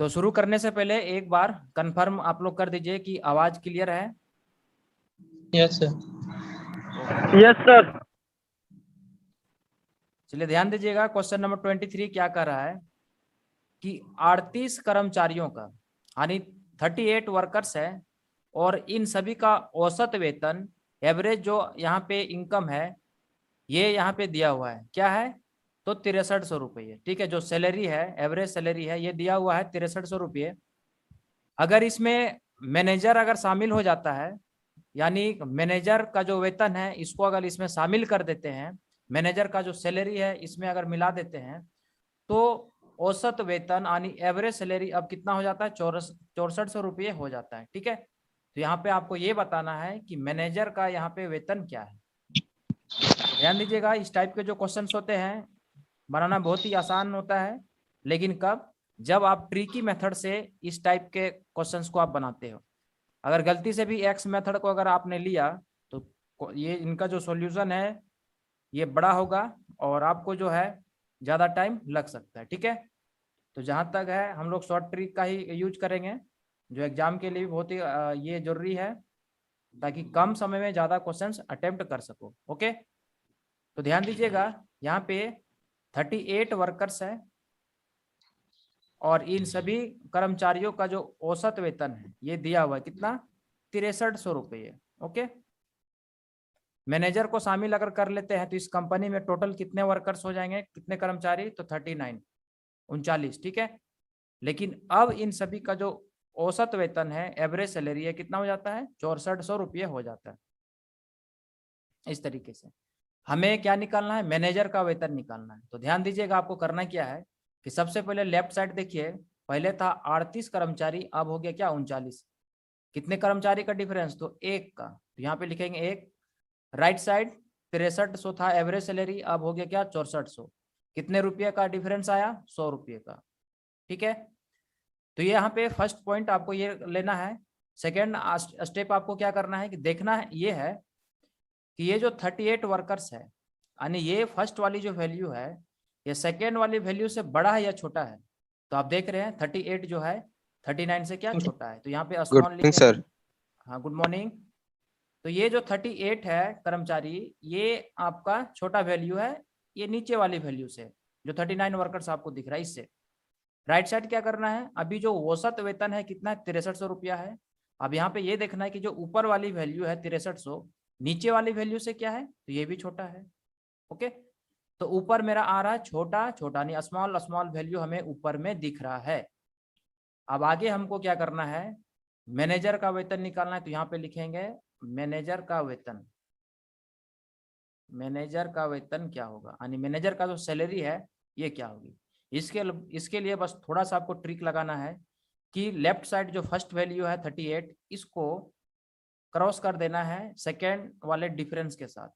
तो शुरू करने से पहले एक बार कंफर्म आप लोग कर दीजिए कि आवाज क्लियर है। Yes sir. Okay, yes sir. चलिए ध्यान दीजिएगा। क्वेश्चन नंबर 23 क्या कर रहा है कि 38 कर्मचारियों का यानी 38 वर्कर्स है और इन सभी का औसत वेतन एवरेज जो यहाँ पे इनकम है ये यहाँ पे दिया हुआ है। क्या है? तो 6300 रुपये। ठीक है, जो सैलरी है एवरेज सैलरी है ये दिया हुआ है 6300 रुपये। अगर इसमें मैनेजर अगर शामिल हो जाता है यानी मैनेजर का जो वेतन है इसको अगर इसमें शामिल कर देते हैं, मैनेजर का जो सैलरी है इसमें अगर मिला देते हैं तो औसत वेतन यानी एवरेज सैलरी अब कितना हो जाता है? 6400 रुपये हो जाता है। ठीक है, तो यहाँ पे आपको ये बताना है कि मैनेजर का यहाँ पे वेतन क्या है। तो ध्यान दीजिएगा, इस टाइप के जो क्वेश्चंस होते हैं बनाना बहुत ही आसान होता है, लेकिन कब? जब आप ट्रिकी मेथड से इस टाइप के क्वेश्चंस को आप बनाते हो। अगर गलती से भी एक्स मेथड को अगर आपने लिया तो ये इनका जो सॉल्यूशन है ये बड़ा होगा और आपको जो है ज़्यादा टाइम लग सकता है। ठीक है, तो जहाँ तक है हम लोग शॉर्ट ट्रिक का ही यूज करेंगे जो एग्जाम के लिए भी बहुत ही ये जरूरी है ताकि कम समय में ज़्यादा क्वेश्चंस अटेम्प्ट कर सको। ओके, तो ध्यान दीजिएगा यहाँ पे 38 वर्कर्स है और इन सभी कर्मचारियों का जो औसत वेतन है ये दिया हुआ है कितना? 6300 रुपये। ओके, मैनेजर को शामिल अगर कर लेते हैं तो इस कंपनी में टोटल कितने वर्कर्स हो जाएंगे, कितने कर्मचारी? तो 39। ठीक है, लेकिन अब इन सभी का जो औसत वेतन है एवरेज सैलरी है कितना हो जाता है? 6400 रुपये हो जाता है। इस तरीके से हमें क्या निकालना है? मैनेजर का वेतन निकालना है। तो ध्यान दीजिएगा आपको करना क्या है कि सबसे पहले लेफ्ट साइड देखिए, पहले था 38 कर्मचारी, अब हो गया क्या? 39। कितने कर्मचारी का डिफरेंस? तो एक का, तो यहाँ पे लिखेंगे एक। राइट साइड 6300 था एवरेज सैलरी, अब हो गया क्या? 6400। कितने रुपये का डिफरेंस आया? 100 रुपये का। ठीक है, तो ये यहाँ पे फर्स्ट पॉइंट आपको ये लेना है। सेकेंड स्टेप आपको क्या करना है कि देखना है ये है कि ये जो 38 वर्कर्स है यानी ये फर्स्ट वाली जो वैल्यू है ये सेकेंड वाली वैल्यू से बड़ा है या छोटा है? तो आप देख रहे हैं 38 जो है 39 से क्या छोटा है, तो यहाँ पे गुड स्मॉल मॉर्निंग लिखेंगे। सर। हाँ, गुड मॉर्निंग। तो ये जो 38 है कर्मचारी ये आपका छोटा वैल्यू है ये नीचे वाली वैल्यू से, जो 39 वर्कर्स आपको दिख रहा है इससे। राइट साइड क्या करना है? अभी जो औसत वेतन है कितना है? 6300 रुपया है। अब यहाँ पे ये देखना है कि जो ऊपर वाली वैल्यू है 6300 नीचे वाली वैल्यू से क्या है? तो ये भी छोटा है। ओके, तो ऊपर मेरा आ रहा है छोटा छोटा नहीं स्मॉल स्मॉल वैल्यू हमें ऊपर में दिख रहा है। अब आगे हमको क्या करना है? मैनेजर का वेतन निकालना है, तो यहाँ पे लिखेंगे मैनेजर का वेतन। मैनेजर का वेतन क्या होगा यानी मैनेजर का जो सैलरी है ये क्या होगी? इसके लिए बस थोड़ा सा आपको ट्रिक लगाना है कि लेफ्ट साइड जो फर्स्ट वैल्यू है 38 इसको क्रॉस कर देना है सेकेंड वाले डिफरेंस के साथ।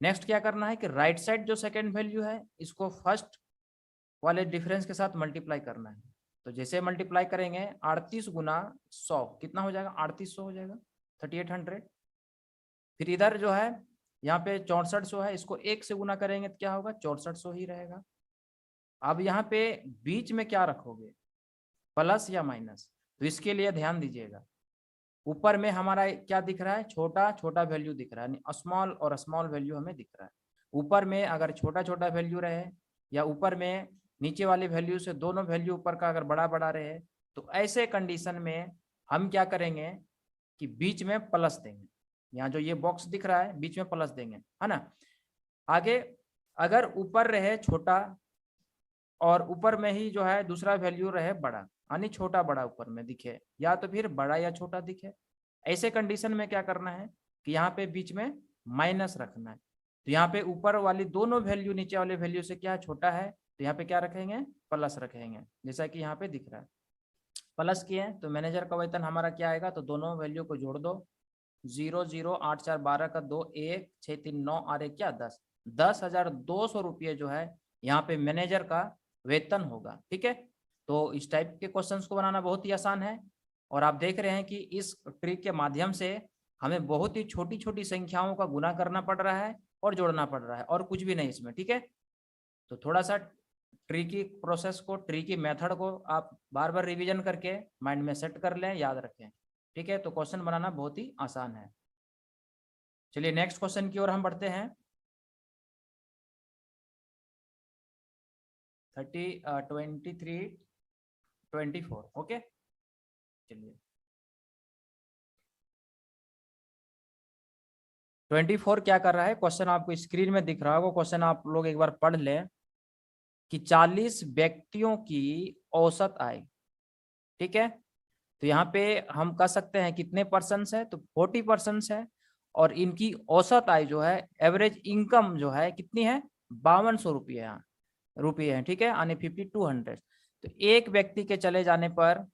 नेक्स्ट क्या करना है कि राइट साइड जो सेकेंड वैल्यू है इसको फर्स्ट वाले डिफरेंस के साथ मल्टीप्लाई करना है। तो जैसे मल्टीप्लाई करेंगे 38 गुना 100 कितना हो जाएगा? 3800 हो जाएगा, 3800। फिर इधर जो है यहाँ पे 6400 है, इसको एक से गुना करेंगे तो क्या होगा? 6400 ही रहेगा। अब यहाँ पे बीच में क्या रखोगे, प्लस या माइनस? तो इसके लिए ध्यान दीजिएगा ऊपर में हमारा क्या दिख रहा है? छोटा छोटा वैल्यू दिख रहा है, स्मॉल और स्मॉल वैल्यू हमें दिख रहा है। ऊपर में अगर छोटा छोटा वैल्यू रहे या ऊपर में नीचे वाली वैल्यू से दोनों वैल्यू ऊपर का अगर बड़ा बड़ा रहे तो ऐसे कंडीशन में हम क्या करेंगे कि बीच में प्लस देंगे। यहाँ जो ये बॉक्स दिख रहा है बीच में प्लस देंगे, है ना। आगे अगर ऊपर रहे छोटा और ऊपर में ही जो है दूसरा वैल्यू रहे बड़ा यानी छोटा बड़ा ऊपर में दिखे या तो फिर बड़ा या छोटा दिखे, ऐसे कंडीशन में क्या करना है कि यहाँ पे बीच में माइनस रखना है। तो यहाँ पे ऊपर वाली दोनों वैल्यू नीचे वाले वैल्यू से क्या छोटा है तो यहाँ पे क्या रखेंगे? प्लस रखेंगे, जैसा कि यहाँ पे दिख रहा है प्लस किए। तो मैनेजर का वेतन हमारा क्या आएगा? तो दोनों वैल्यू को जोड़ दो, 0 0 8 4 12 का 2 1 6 3 9 और एक क्या 10,200 रुपये जो है यहाँ पे मैनेजर का वेतन होगा। ठीक है, तो इस टाइप के क्वेश्चंस को बनाना बहुत ही आसान है और आप देख रहे हैं कि इस ट्रिक के माध्यम से हमें बहुत ही छोटी छोटी संख्याओं का गुना करना पड़ रहा है और जोड़ना पड़ रहा है और कुछ भी नहीं इसमें। ठीक है, तो थोड़ा सा ट्री की प्रोसेस को, ट्री की मेथड को आप बार बार रिवीजन करके माइंड में सेट कर लें, याद रखें। ठीक है, तो क्वेश्चन बनाना बहुत ही आसान है। चलिए नेक्स्ट क्वेश्चन की ओर हम बढ़ते हैं। 23-24। ओके, चलिए 24 क्या कर रहा है, क्वेश्चन आपको स्क्रीन में दिख रहा होगा। क्वेश्चन आप लोग एक बार पढ़ लें कि 40 व्यक्तियों की औसत आय। ठीक है, तो यहाँ पे हम कह सकते हैं कितने परसेंट है, तो 40% है। और इनकी औसत आय जो है, एवरेज इनकम जो है कितनी है, 5200 रुपये है। ठीक है, यानी 5200। तो एक व्यक्ति के चले जाने पर,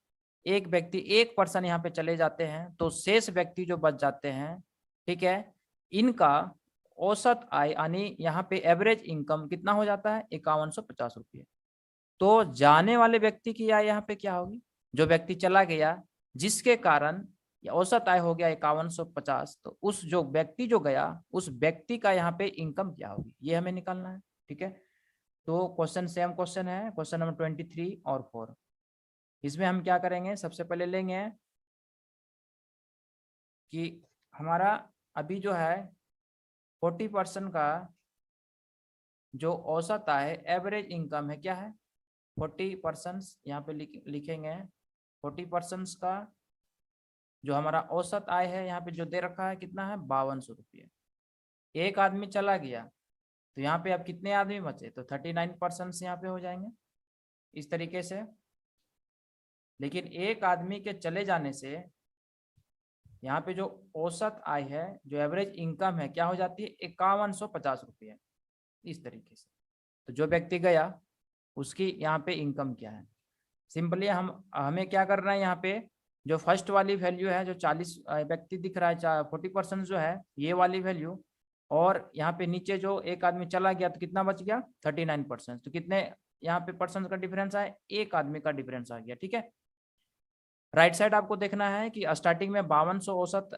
एक व्यक्ति, एक पर्सन यहाँ पे चले जाते हैं, तो शेष व्यक्ति जो बच जाते हैं, ठीक है, इनका औसत आय यानी यहाँ पे एवरेज इनकम कितना हो जाता है, 5150 रुपये। तो जाने वाले व्यक्ति की आय यहाँ पे क्या होगी, जो व्यक्ति चला गया जिसके कारण औसत आय हो गया 5150, तो उस जो व्यक्ति जो गया, उस व्यक्ति का यहाँ पे इनकम क्या होगी, ये हमें निकालना है। ठीक है, तो क्वेश्चन सेम क्वेश्चन है, क्वेश्चन नंबर 23 और 4। इसमें हम क्या करेंगे, सबसे पहले लेंगे कि हमारा अभी जो है 40% का जो औसत आय, एवरेज इनकम है, क्या है 40%। यहाँ पे लिखेंगे 40% का जो हमारा औसत आय है, यहाँ पे जो दे रखा है कितना है, 5200 रुपये। एक आदमी चला गया, तो यहाँ पे अब कितने आदमी बचे, तो 39% यहाँ पे हो जाएंगे इस तरीके से। लेकिन एक आदमी के चले जाने से यहाँ पे जो औसत आय है, जो एवरेज इनकम है, क्या हो जाती है, 5150 रुपये इस तरीके से। तो जो व्यक्ति गया उसकी यहाँ पे इनकम क्या है, सिंपली हमें क्या करना है, यहाँ पे जो फर्स्ट वाली वैल्यू है, जो 40 व्यक्ति दिख रहा है, 40% जो है, ये वाली वैल्यू, और यहाँ पे नीचे जो एक आदमी चला गया तो कितना बच गया, 39%। तो कितने यहाँ पे परसेंट का डिफरेंस आया, एक आदमी का डिफरेंस आ गया। ठीक है, राइट साइड आपको देखना है कि स्टार्टिंग में 5200 औसत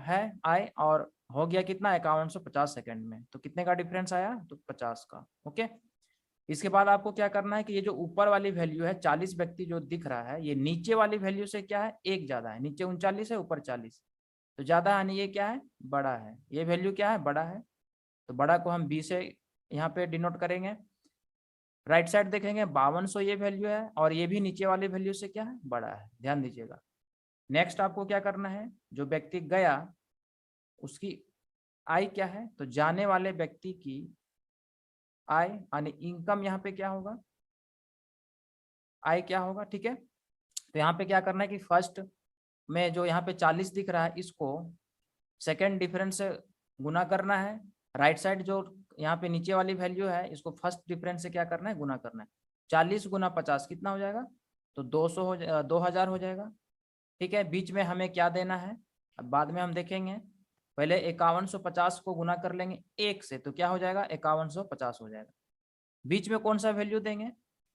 है आय, और हो गया कितना, 5150 सेकंड में, तो कितने का डिफरेंस आया, तो 50 का। ओके, इसके बाद आपको क्या करना है कि ये जो ऊपर वाली वैल्यू है 40 व्यक्ति जो दिख रहा है, ये नीचे वाली वैल्यू से क्या है, एक ज्यादा है। नीचे 39 है, ऊपर 40, तो ज्यादा है, यानी ये क्या है, बड़ा है। ये वैल्यू क्या है, बड़ा है, तो बड़ा को हम 20 से यहाँ पे डिनोट करेंगे। राइट साइड देखेंगे 5200 ये वैल्यू है, और ये भी नीचे वाली वैल्यू से क्या है, बड़ा है, ध्यान दीजिएगा। नेक्स्ट आपको क्या करना है, जो व्यक्ति गया उसकी आय क्या है, तो जाने वाले व्यक्ति की आय यानी इनकम यहाँ पे क्या होगा, आय क्या होगा। ठीक है, तो यहाँ पे क्या करना है कि फर्स्ट में जो यहाँ पे 40 दिख रहा है, इसको सेकेंड डिफरेंस से गुना करना है। राइट साइड जो यहाँ पे नीचे वाली वैल्यू है, इसको फर्स्ट डिफरेंस से क्या करना है, गुना करना है। 40 गुना 50 कितना हो जाएगा, तो 2000 हो जाएगा। ठीक है, बीच में हमें क्या देना है, अब बाद में हम देखेंगे। पहले 5150 को गुना कर लेंगे एक से, तो क्या हो जाएगा, 5150 हो जाएगा। बीच में कौन सा वैल्यू देंगे,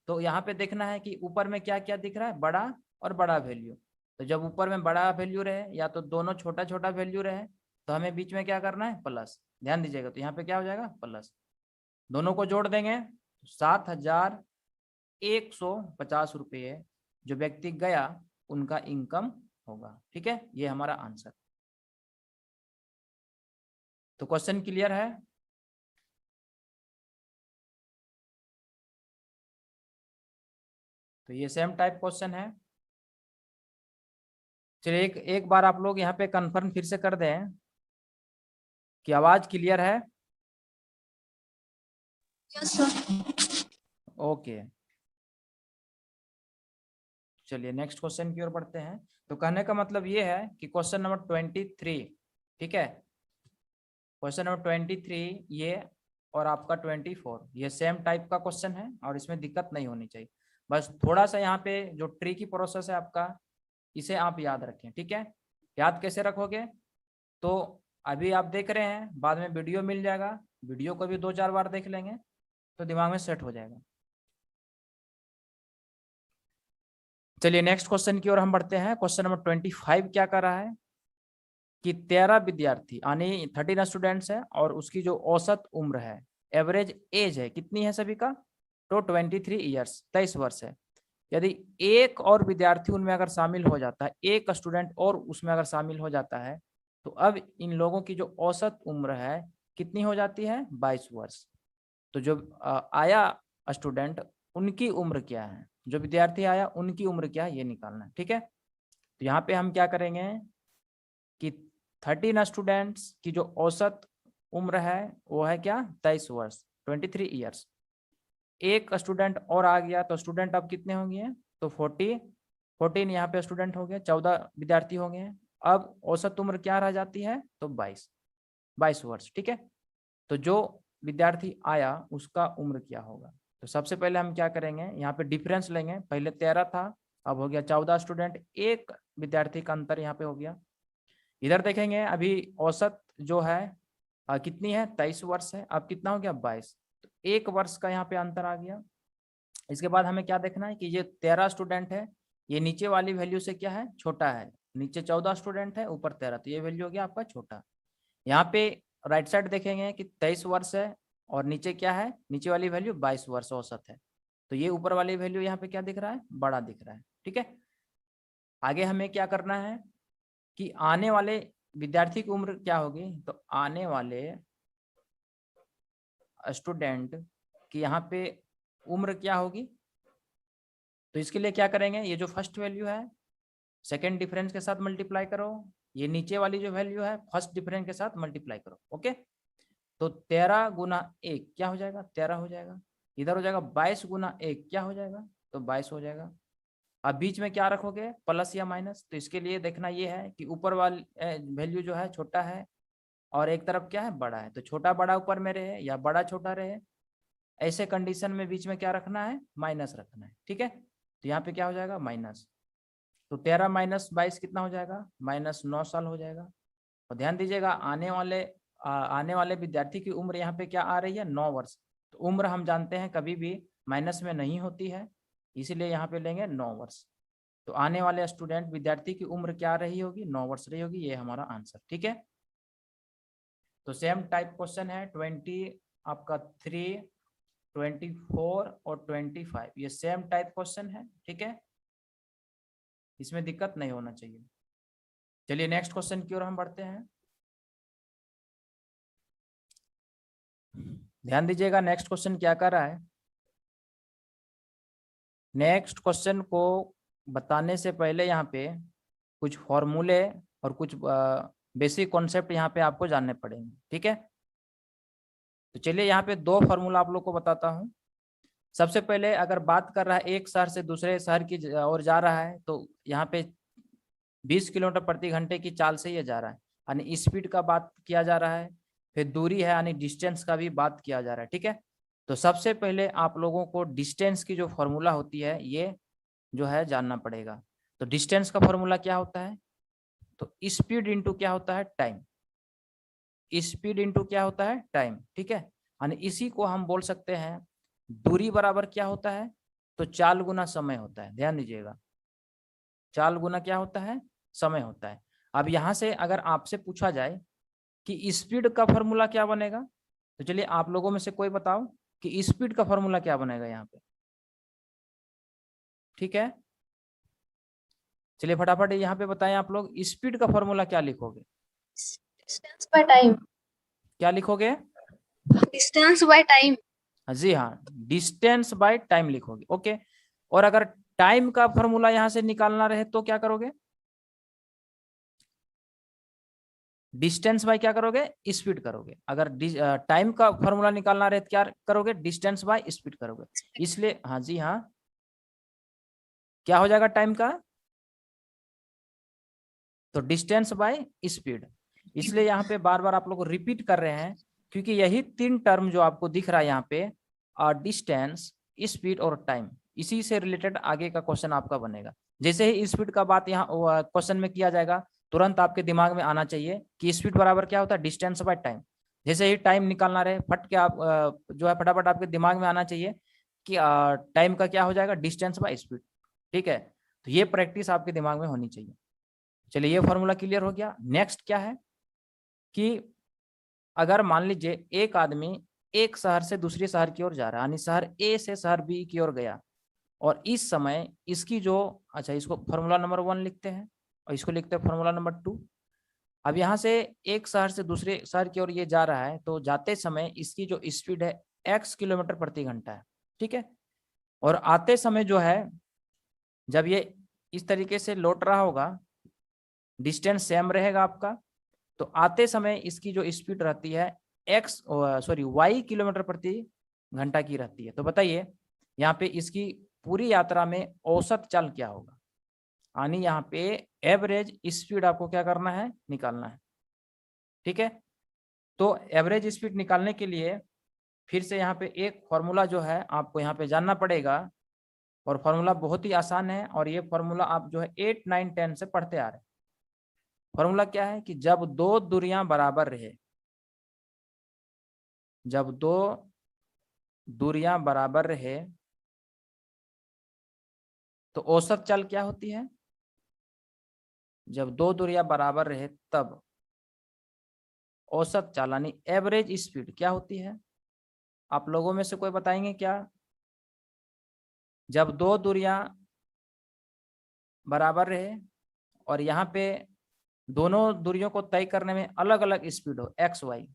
तो यहाँ पे देखना है कि ऊपर में क्या क्या दिख रहा है, बड़ा और बड़ा वैल्यू। तो जब ऊपर में बड़ा वैल्यू रहे, या तो दोनों छोटा छोटा वैल्यू रहे, तो हमें बीच में क्या करना है, प्लस। ध्यान दीजिएगा, तो यहाँ पे क्या हो जाएगा, प्लस। दोनों को जोड़ देंगे, 7150 रुपये जो व्यक्ति गया उनका इनकम होगा। ठीक है, ये हमारा आंसर। तो क्वेश्चन क्लियर है। तो ये सेम टाइप क्वेश्चन है। चलिए एक बार आप लोग यहाँ पे कंफर्म फिर से कर दें कि आवाज क्लियर है। Yes sir. ओके, चलिए नेक्स्ट क्वेश्चन की ओर बढ़ते हैं। तो कहने का मतलब ये है कि क्वेश्चन नंबर 23, ठीक है, क्वेश्चन नंबर 23 ये, और आपका 24 ये सेम टाइप का क्वेश्चन है, और इसमें दिक्कत नहीं होनी चाहिए। बस थोड़ा सा यहाँ पे जो ट्रिकी प्रोसेस है आपका, इसे आप याद रखें। ठीक है, याद कैसे रखोगे, तो अभी आप देख रहे हैं, बाद में वीडियो मिल जाएगा, वीडियो को भी 2-4 बार देख लेंगे तो दिमाग में सेट हो जाएगा। चलिए नेक्स्ट क्वेश्चन की ओर हम बढ़ते हैं। क्वेश्चन नंबर 25 क्या कर रहा है कि 13 विद्यार्थी यानी 13 स्टूडेंट्स है, और उसकी जो औसत उम्र है, एवरेज एज है, कितनी है सभी का, तो 23 ईयर्स 23 वर्ष है। यदि एक और विद्यार्थी उनमें अगर शामिल हो जाता है, एक स्टूडेंट और उसमें अगर शामिल हो जाता है, तो अब इन लोगों की जो औसत उम्र है कितनी हो जाती है? 22 वर्ष। तो जो आया स्टूडेंट, उनकी उम्र क्या है, जो विद्यार्थी आया उनकी उम्र क्या है, ये निकालना है। ठीक है, तो यहाँ पे हम क्या करेंगे कि 13 स्टूडेंट्स की जो औसत उम्र है वो है क्या? 23 वर्ष, 23 ईयर्स। एक स्टूडेंट और आ गया तो स्टूडेंट अब कितने होंगे? तो 14 यहाँ पे स्टूडेंट हो गए, 14 विद्यार्थी हो गए। अब औसत उम्र क्या रह जाती है? तो 22 वर्ष। ठीक है, तो जो विद्यार्थी आया उसका उम्र क्या होगा? तो सबसे पहले हम क्या करेंगे, यहाँ पे डिफरेंस लेंगे। पहले 13 था, अब हो गया 14 स्टूडेंट, एक विद्यार्थी का अंतर यहाँ पे हो गया। इधर देखेंगे अभी औसत जो है कितनी है? 23 वर्ष है। अब कितना हो गया? 22। तो 1 वर्ष का यहाँ पे अंतर आ गया। इसके बाद हमें क्या देखना है कि ये 13 स्टूडेंट है, ये नीचे वाली वैल्यू से क्या है? छोटा है। नीचे 14 स्टूडेंट है, ऊपर 13, तो ये वैल्यू हो गया आपका छोटा। यहाँ पे राइट साइड देखेंगे कि 23 वर्ष है और नीचे क्या है? नीचे वाली वैल्यू 22 वर्ष औसत है, तो ये ऊपर वाली वैल्यू यहाँ पे क्या दिख रहा है? बड़ा दिख रहा है। ठीक है, आगे हमें क्या करना है कि आने वाले विद्यार्थी की उम्र क्या होगी? तो आने वाले स्टूडेंट की यहाँ पे उम्र क्या होगी? तो इसके लिए क्या करेंगे, ये जो फर्स्ट वैल्यू है सेकेंड डिफरेंस के साथ मल्टीप्लाई करो, ये नीचे वाली जो वैल्यू है फर्स्ट डिफरेंस के साथ मल्टीप्लाई करो। ओके, तो 13 गुना 1 क्या हो जाएगा? 13 हो जाएगा। इधर हो जाएगा 22 गुना 1 क्या हो जाएगा? तो 22 हो जाएगा। अब बीच में क्या रखोगे? प्लस या माइनस। तो इसके लिए देखना ये है कि ऊपर वाली वैल्यू जो है छोटा है और एक तरफ क्या है? बड़ा है। तो छोटा बड़ा ऊपर में रहे या बड़ा छोटा रहे, ऐसे कंडीशन में बीच में क्या रखना है? माइनस रखना है। ठीक है, तो यहाँ पे क्या हो जाएगा? माइनस। तो 13 माइनस 22 कितना हो जाएगा? -9 साल हो जाएगा। और ध्यान दीजिएगा आने वाले विद्यार्थी की उम्र यहाँ पे क्या आ रही है? 9 वर्ष। तो उम्र हम जानते हैं कभी भी माइनस में नहीं होती है, इसीलिए यहाँ पे लेंगे 9 वर्ष। तो आने वाले स्टूडेंट विद्यार्थी की उम्र क्या रही होगी? 9 वर्ष रही होगी। ये हमारा आंसर। ठीक है, तो सेम टाइप क्वेश्चन है 20 आपका 3, 24 और 25, ये सेम टाइप क्वेश्चन है। ठीक है, इसमें दिक्कत नहीं होना चाहिए। चलिए नेक्स्ट क्वेश्चन की ओर हम बढ़ते हैं। ध्यान दीजिएगा नेक्स्ट क्वेश्चन क्या कर रहा है। नेक्स्ट क्वेश्चन को बताने से पहले यहाँ पे कुछ फॉर्मूले और कुछ बेसिक कॉन्सेप्ट यहाँ पे आपको जानने पड़ेंगे। ठीक है, तो चलिए यहाँ पे 2 फार्मूला आप लोग को बताता हूँ। सबसे पहले अगर बात कर रहा है एक शहर से दूसरे शहर की ओर जा रहा है, तो यहाँ पे 20 किलोमीटर प्रति घंटे की चाल से ये जा रहा है, यानी स्पीड का बात किया जा रहा है। फिर दूरी है यानी डिस्टेंस का भी बात किया जा रहा है। ठीक है, तो सबसे पहले आप लोगों को डिस्टेंस की जो फॉर्मूला होती है ये जो है जानना पड़ेगा। तो डिस्टेंस का फॉर्मूला क्या होता है? तो स्पीड इंटू क्या होता है? टाइम। स्पीड इंटू क्या होता है? टाइम। ठीक है, यानी इसी को हम बोल सकते हैं दूरी बराबर क्या होता है? तो चाल गुना समय होता है। ध्यान दीजिएगा, चाल गुना क्या होता है? समय होता है। अब यहाँ से अगर आपसे पूछा जाए कि स्पीड का फॉर्मूला क्या बनेगा, तो चलिए आप लोगों में से कोई बताओ कि स्पीड का फॉर्मूला क्या बनेगा यहाँ पे। ठीक है, चलिए फटाफट यहाँ पे बताएं आप लोग, स्पीड का फॉर्मूला क्या लिखोगे? Distance by time. क्या लिखोगे? Distance by time. जी हाँ, डिस्टेंस बाय टाइम लिखोगे। ओके, और अगर टाइम का फॉर्मूला यहाँ से निकालना रहे तो क्या करोगे? डिस्टेंस बाय क्या करोगे? स्पीड करोगे। अगर टाइम का फॉर्मूला निकालना रहे तो क्या करोगे? डिस्टेंस बाय स्पीड करोगे। इसलिए हाँ जी हाँ, क्या हो जाएगा टाइम का? तो डिस्टेंस बाय स्पीड। इसलिए यहाँ पे बार बार आप लोग रिपीट कर रहे हैं, क्योंकि यही 3 टर्म जो आपको दिख रहा है यहाँ पे, डिस्टेंस, स्पीड और टाइम, इसी से रिलेटेड आगे का क्वेश्चन आपका बनेगा। जैसे ही स्पीड का बात यहाँ क्वेश्चन में किया जाएगा, तुरंत आपके दिमाग में आना चाहिए कि स्पीड बराबर क्या होता है? Distance by time. जैसे ही टाइम निकालना रहे, फट के आप जो है फटाफट आपके दिमाग में आना चाहिए कि टाइम का क्या हो जाएगा? Distance by speed. ठीक है, तो ये प्रैक्टिस आपके दिमाग में होनी चाहिए। चलिए ये फॉर्मूला क्लियर हो गया। नेक्स्ट क्या है कि अगर मान लीजिए एक आदमी एक शहर से दूसरे शहर की ओर जा रहा है, यानी शहर ए से शहर बी की ओर गया, और इस समय इसकी जो, अच्छा इसको फॉर्मूला नंबर 1 लिखते हैं और इसको लिखते हैं फॉर्मूला नंबर 2। अब यहाँ से एक शहर से दूसरे शहर की ओर ये जा रहा है, तो जाते समय इसकी जो स्पीड है x किलोमीटर प्रति घंटा है, ठीक है। और आते समय जो है, जब ये इस तरीके से लौट रहा होगा, डिस्टेंस सेम रहेगा आपका, तो आते समय इसकी जो स्पीड रहती है y किलोमीटर प्रति घंटा की रहती है। तो बताइए यहाँ पे इसकी पूरी यात्रा में औसत चाल क्या होगा, यानी यहाँ पे एवरेज स्पीड आपको क्या करना है, निकालना है, ठीक है। तो एवरेज स्पीड निकालने के लिए फिर से यहाँ पे एक फॉर्मूला जो है आपको यहाँ पे जानना पड़ेगा, और फॉर्मूला बहुत ही आसान है, और ये फॉर्मूला आप जो है 8, 9, 10 से पढ़ते आ रहे हैं। फॉर्मूला क्या है कि जब दो दूरियां बराबर रहे, जब दो दूरियां बराबर रहे तो औसत चाल क्या होती है, जब दो दूरियां बराबर रहे तब औसत चाल यानी एवरेज स्पीड क्या होती है। आप लोगों में से कोई बताएंगे क्या, जब दो दूरियां बराबर रहे और यहाँ पे दोनों दूरियों को तय करने में अलग अलग स्पीड हो x, y,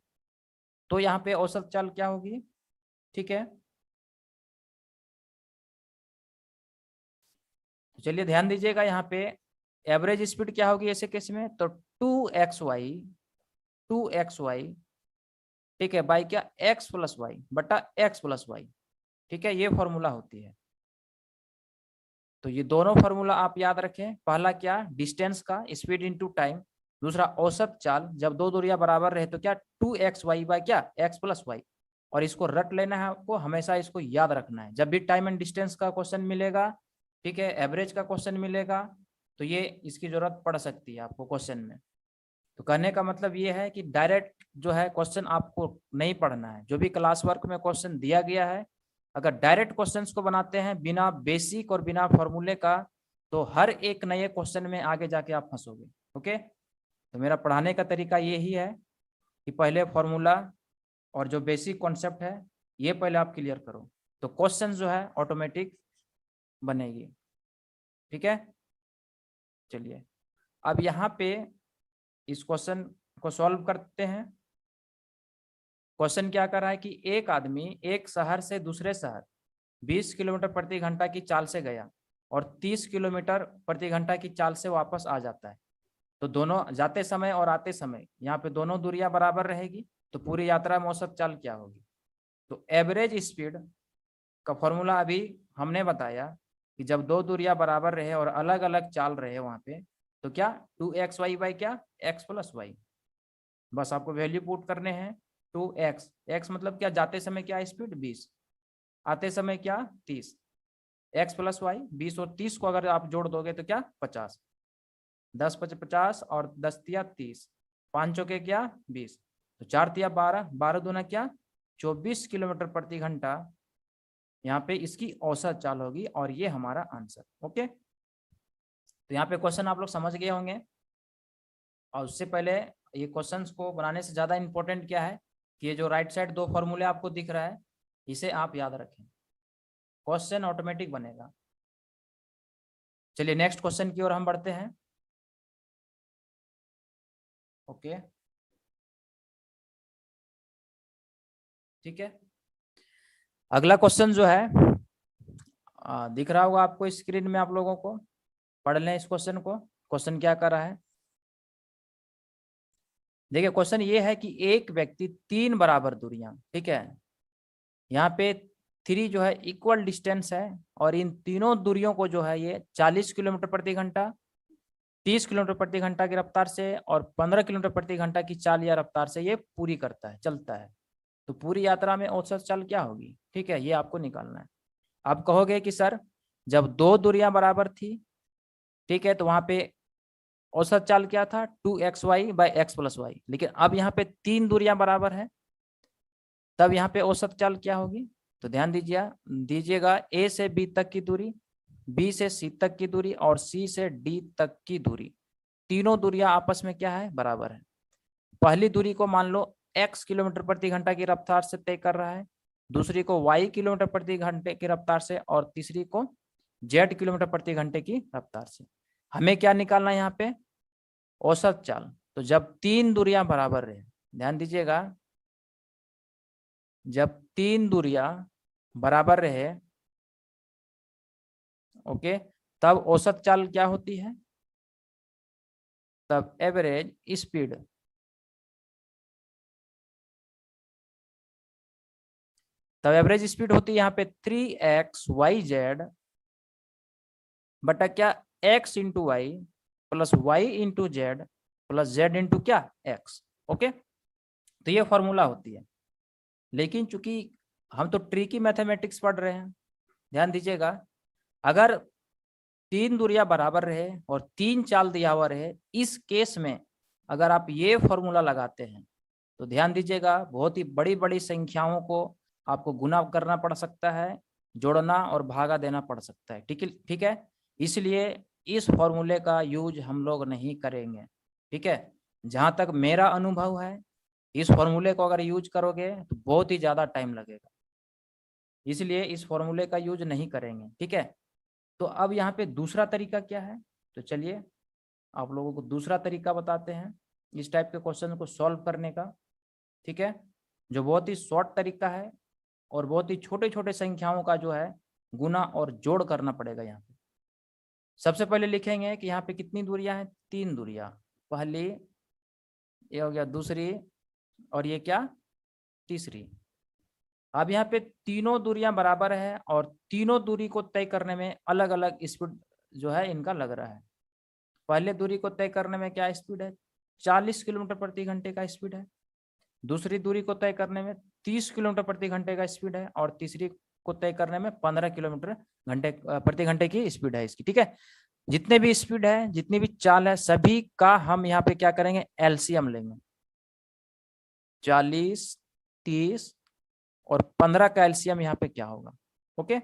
तो यहाँ पे औसत चाल क्या होगी, ठीक है। तो चलिए ध्यान दीजिएगा, यहाँ पे एवरेज स्पीड क्या होगी ऐसे केस में, तो 2xy, ठीक है, बाई क्या x प्लस वाई बटा x प्लस वाई, ठीक है, ये फॉर्मूला होती है। तो ये दोनों फॉर्मूला आप याद रखें, पहला क्या डिस्टेंस का स्पीड इनटू टाइम, दूसरा औसत चाल, जब दो दूरियां बराबर रहे तो क्या 2xy बाई क्या x प्लस वाई, और इसको रट लेना है आपको, हमेशा इसको याद रखना है। जब भी टाइम एंड डिस्टेंस का क्वेश्चन मिलेगा, ठीक है, एवरेज का क्वेश्चन मिलेगा, तो ये इसकी जरूरत पड़ सकती है आपको क्वेश्चन में। तो कहने का मतलब ये है कि डायरेक्ट जो है क्वेश्चन आपको नहीं पढ़ना है, जो भी क्लास वर्क में क्वेश्चन दिया गया है, अगर डायरेक्ट क्वेश्चंस को बनाते हैं बिना बेसिक और बिना फॉर्मूले का, तो हर एक नए क्वेश्चन में आगे जाके आप फंसोगे। ओके, तो मेरा पढ़ाने का तरीका यही है कि पहले फॉर्मूला और जो बेसिक कॉन्सेप्ट है ये पहले आप क्लियर करो, तो क्वेश्चन जो है ऑटोमेटिक बनेगी, ठीक है। चलिए अब यहाँ पे इस क्वेश्चन को सॉल्व करते हैं। क्वेश्चन क्या कर रहा है कि एक आदमी एक शहर से दूसरे शहर 20 किलोमीटर प्रति घंटा की चाल से गया और 30 किलोमीटर प्रति घंटा की चाल से वापस आ जाता है, तो दोनों जाते समय और आते समय यहाँ पे दोनों दूरियां बराबर रहेगी, तो पूरी यात्रा में औसत चाल क्या होगी। तो एवरेज स्पीड का फॉर्मूला अभी हमने बताया कि जब दो दूरियां बराबर रहे और अलग अलग चाल रहे वहां पे, तो क्या 2xy बाई क्या x प्लस वाई, बस आपको वैल्यू पुट करने हैं 2x, x मतलब क्या जाते समय क्या स्पीड 20, आते समय क्या 30, x प्लस वाई 20 और 30 को अगर आप जोड़ दोगे तो क्या 50, 10 × 50 और 10 × 30, 5 चौके क्या 20, तो 4 × 12, 12 दूना क्या 24 किलोमीटर प्रति घंटा यहाँ पे इसकी औसत चाल होगी, और ये हमारा आंसर। ओके, तो यहाँ पे क्वेश्चन आप लोग समझ गए होंगे। और उससे पहले ये क्वेश्चंस को बनाने से ज्यादा इंपॉर्टेंट क्या है कि ये जो राइट साइड दो फॉर्मूले आपको दिख रहा है इसे आप याद रखें, क्वेश्चन ऑटोमेटिक बनेगा। चलिए नेक्स्ट क्वेश्चन की ओर हम बढ़ते हैं। ओके, ठीक है, अगला क्वेश्चन जो है दिख रहा होगा आपको स्क्रीन में, आप लोगों को पढ़ लें इस क्वेश्चन को। क्वेश्चन क्या कर रहा है, देखिए क्वेश्चन ये है कि एक व्यक्ति 3 बराबर दूरियां, ठीक है, यहाँ पे 3 जो है इक्वल डिस्टेंस है, और इन तीनों दूरियों को जो है ये 40 किलोमीटर प्रति घंटा, 30 किलोमीटर प्रति घंटा की रफ्तार से और 15 किलोमीटर प्रति घंटा की चाल या रफ्तार से ये पूरी करता है, चलता है। तो पूरी यात्रा में औसत चाल क्या होगी, ठीक है, ये आपको निकालना है। आप कहोगे कि सर जब दो दूरियां बराबर थी, ठीक है, तो वहां पे औसत चाल क्या था 2xy by x plus Y, लेकिन अब यहाँ पे 3 दूरियां बराबर है, तब यहाँ पे औसत चाल क्या होगी। तो ध्यान दीजिएगा a से b तक की दूरी, b से c तक की दूरी और c से d तक की दूरी, तीनों दूरियां आपस में क्या है बराबर है। पहली दूरी को मान लो x किलोमीटर प्रति घंटा की रफ्तार से तय कर रहा है, दूसरी को y किलोमीटर प्रति घंटे की रफ्तार से, और तीसरी को z किलोमीटर प्रति घंटे की रफ्तार से। हमें क्या निकालना है यहाँ पे? औसत चाल। तो जब तीन दूरियां बराबर रहे, ध्यान दीजिएगा, जब तीन दूरियां बराबर रहे, ओके, तब औसत चाल क्या होती है? तब एवरेज स्पीड, तब एवरेज स्पीड होती है यहाँ पे 3xyz बटा क्या, x into Y plus Y into Z plus Z into क्या, x। ओके, तो ये फॉर्मूला होती है। लेकिन चूंकि हम तो ट्रिकी मैथमेटिक्स पढ़ रहे हैं, ध्यान दीजिएगा, अगर तीन दूरियां बराबर रहे और तीन चाल दिया हुआ रहे, इस केस में अगर आप ये फॉर्मूला लगाते हैं तो ध्यान दीजिएगा, बहुत ही बड़ी बड़ी संख्याओं को आपको गुना करना पड़ सकता है, जोड़ना और भागा देना पड़ सकता है। ठीक है, इसलिए इस फॉर्मूले का यूज हम लोग नहीं करेंगे। ठीक है, जहां तक मेरा अनुभव है, इस फॉर्मूले को अगर यूज करोगे तो बहुत ही ज्यादा टाइम लगेगा, इसलिए इस फॉर्मूले का यूज नहीं करेंगे। ठीक है, तो अब यहाँ पे दूसरा तरीका क्या है, तो चलिए आप लोगों को दूसरा तरीका बताते हैं इस टाइप के क्वेश्चन को सॉल्व करने का। ठीक है, जो बहुत ही शॉर्ट तरीका है और बहुत ही छोटे छोटे संख्याओं का जो है गुना और जोड़ करना पड़ेगा। यहाँ पे सबसे पहले लिखेंगे कि यहाँ पे कितनी दूरियां हैं, तीन दूरियां, पहली ये हो गया, दूसरी, और ये क्या, तीसरी। अब यहाँ पे तीनों दूरियां बराबर है और तीनों दूरी को तय करने में अलग अलग स्पीड जो है इनका लग रहा है। पहले दूरी को तय करने में क्या स्पीड है, 40 किलोमीटर प्रति घंटे का स्पीड है, दूसरी दूरी को तय करने में 30 किलोमीटर प्रति घंटे का स्पीड है, और तीसरी को तय करने में 15 किलोमीटर प्रति घंटे की स्पीड है इसकी। ठीक है, जितने भी स्पीड है, जितनी भी चाल है, सभी का हम यहाँ पे क्या करेंगे, एलसीएम लेंगे। 40, 30 और 15 का एलसीएम यहाँ पे क्या होगा। ओके,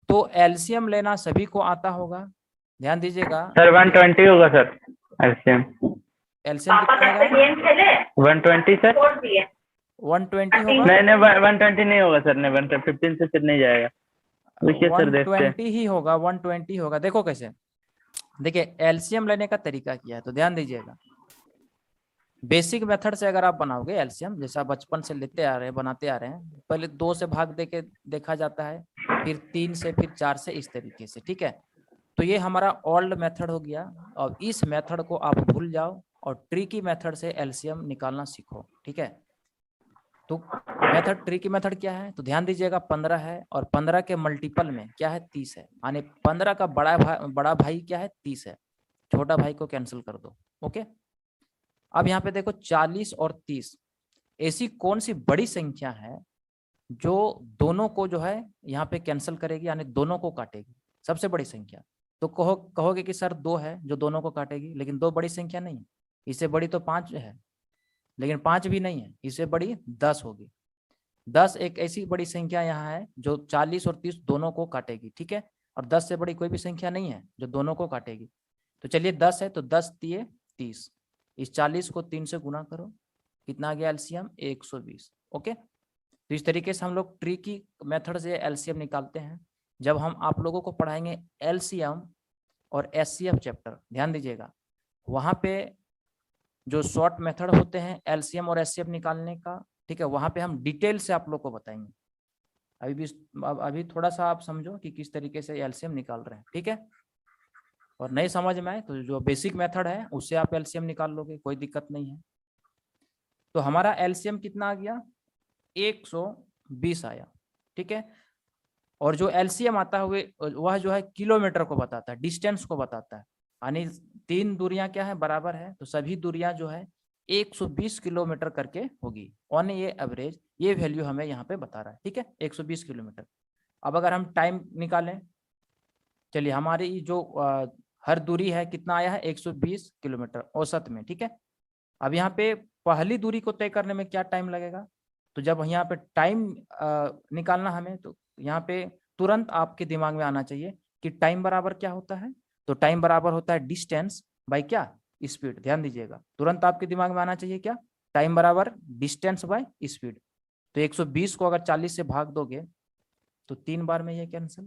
तो एलसीएम लेना सभी को आता होगा, ध्यान दीजिएगा। सर 120 होगा सर एलसीएम। एलसीएम कितना होगा, 120 सर। 120 होगा। नहीं 120 नहीं होगा सर, नहीं 115 से फिर नहीं जाएगा। देखिए सर, देखते हैं। 120 ही होगा, 120 होगा। देखो कैसे, देखिए एलसीएम लेने का तरीका क्या है, तो ध्यान दीजिएगा। बेसिक मेथड से अगर आप बनाओगे एलसीएम, जैसा बचपन से लेते आ रहे हैं, बनाते आ रहे हैं, पहले 2 से भाग दे के देखा जाता है, फिर 3 से, फिर 4 से, इस तरीके से। ठीक है, तो ये हमारा ओल्ड मेथड हो गया। और इस मेथड को आप भूल जाओ और ट्रिकी मेथड से एलसीएम निकालना सीखो। ठीक है, तो मेथड, ट्रिकी मेथड क्या है, तो ध्यान दीजिएगा, 15 है और 15 के मल्टीपल में क्या है, 30 है, यानी 15 का बड़ा भाई क्या है, 30 है, छोटा भाई को कैंसिल कर दो। ओके, अब यहाँ पे देखो 40 और 30, ऐसी कौन सी बड़ी संख्या है जो दोनों को जो है यहाँ पे कैंसिल करेगी, यानी दोनों को काटेगी, सबसे बड़ी संख्या। तो कहोगे कि सर 2 है जो दोनों को काटेगी, लेकिन 2 बड़ी संख्या नहीं है, इससे बड़ी तो 5 है, लेकिन 5 भी नहीं है, इससे बड़ी 10 होगी। 10 एक ऐसी बड़ी संख्या यहाँ है जो 40 और 30 दोनों को काटेगी। ठीक है, और 10 से बड़ी कोई भी संख्या नहीं है जो दोनों को काटेगी। तो चलिए 10 है तो 10 दिए 30, इस 40 को 3 से गुना करो, कितना आ गया एलसीएम, 120। ओके, तो इस तरीके से हम लोग ट्रिकी मेथड से एलसीएम निकालते हैं। जब हम आप लोगों को पढ़ाएंगे एलसीएम और एचसीएफ चैप्टर, ध्यान दीजिएगा, वहां पे जो शॉर्ट मेथड होते हैं एलसीएम और एचसीएफ निकालने का, ठीक है, वहां पे हम डिटेल से आप लोग को बताएंगे। अभी थोड़ा सा आप समझो कि किस तरीके से एलसीएम निकाल रहे हैं। ठीक है, और नहीं समझ में आए तो जो बेसिक मेथड है उससे आप एलसीएम निकाल लोगे, कोई दिक्कत नहीं है। तो हमारा एलसीएम कितना आ गया, 120 आया। ठीक है, और जो एलसीएम आता है वह जो है किलोमीटर को बताता है, डिस्टेंस को बताता है, यानी तीन दूरियां क्या है, बराबर है, तो सभी दूरियां जो है 120 किलोमीटर करके होगी ऑन ये एवरेज, ये वैल्यू हमें यहाँ पे बता रहा है। ठीक है, 120 किलोमीटर। अब अगर हम टाइम निकालें, चलिए हमारी जो हर दूरी है कितना आया है, 120 किलोमीटर औसत में। ठीक है, अब यहाँ पे पहली दूरी को तय करने में क्या टाइम लगेगा, तो जब यहाँ पे टाइम निकालना हमें, तो यहाँ पे तुरंत आपके दिमाग में आना चाहिए कि टाइम बराबर क्या होता है, तो टाइम बराबर होता है डिस्टेंस बाय क्या, स्पीड। ध्यान दीजिएगा, तुरंत आपके दिमाग में आना चाहिए क्या, टाइम बराबर डिस्टेंस बाय स्पीड। तो 120 को अगर 40 से भाग दोगे तो 3 बार में ये कैंसिल,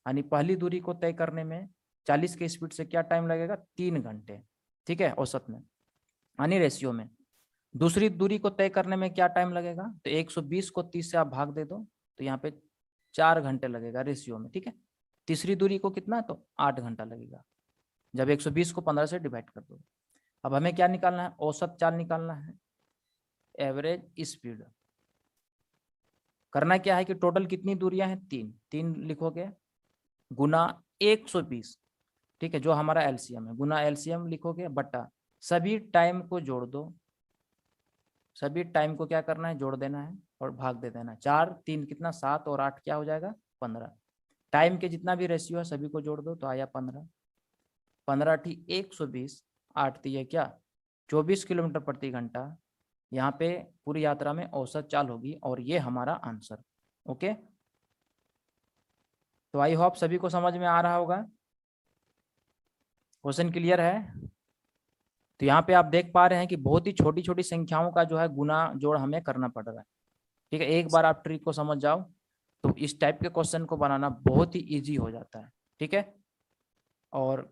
यानी पहली दूरी को तय करने में 40 के स्पीड से क्या टाइम लगेगा, 3 घंटे, ठीक है, औसत में यानी रेशियो में। दूसरी दूरी को तय करने में क्या टाइम लगेगा, तो 120 को 30 से आप भाग दे दो तो यहाँ पे 4 घंटे लगेगा रेशियो में, ठीक है। तीसरी दूरी को कितना, तो 8 घंटा लगेगा जब 120 को 15 से डिवाइड कर दो। अब हमें क्या निकालना है, औसत चाल निकालना है, एवरेज स्पीड। करना क्या है कि टोटल कितनी दूरियां हैं, 3 लिखोगे गुना 120, ठीक है, जो हमारा एलसीएम है, गुना एलसीएम लिखोगे बटा सभी टाइम को जोड़ दो, सभी टाइम को क्या करना है, जोड़ देना है और भाग दे देना है। 4 3 कितना, 7 और 8 क्या हो जाएगा, 15। टाइम के जितना भी रेशियो है सभी को जोड़ दो तो आया 15। 15 ठी 120, 8 दिए क्या 24 किलोमीटर प्रति घंटा। यहाँ पे पूरी यात्रा में औसत चाल होगी और ये हमारा आंसर। ओके, तो आई होप सभी को समझ में आ रहा होगा। क्वेश्चन क्लियर है। तो यहाँ पे आप देख पा रहे हैं कि बहुत ही छोटी छोटी संख्याओं का जो है गुना जोड़ हमें करना पड़ रहा है, ठीक है। एक बार आप ट्रिक को समझ जाओ तो इस टाइप के क्वेश्चन को बनाना बहुत ही इजी हो जाता है, ठीक है। और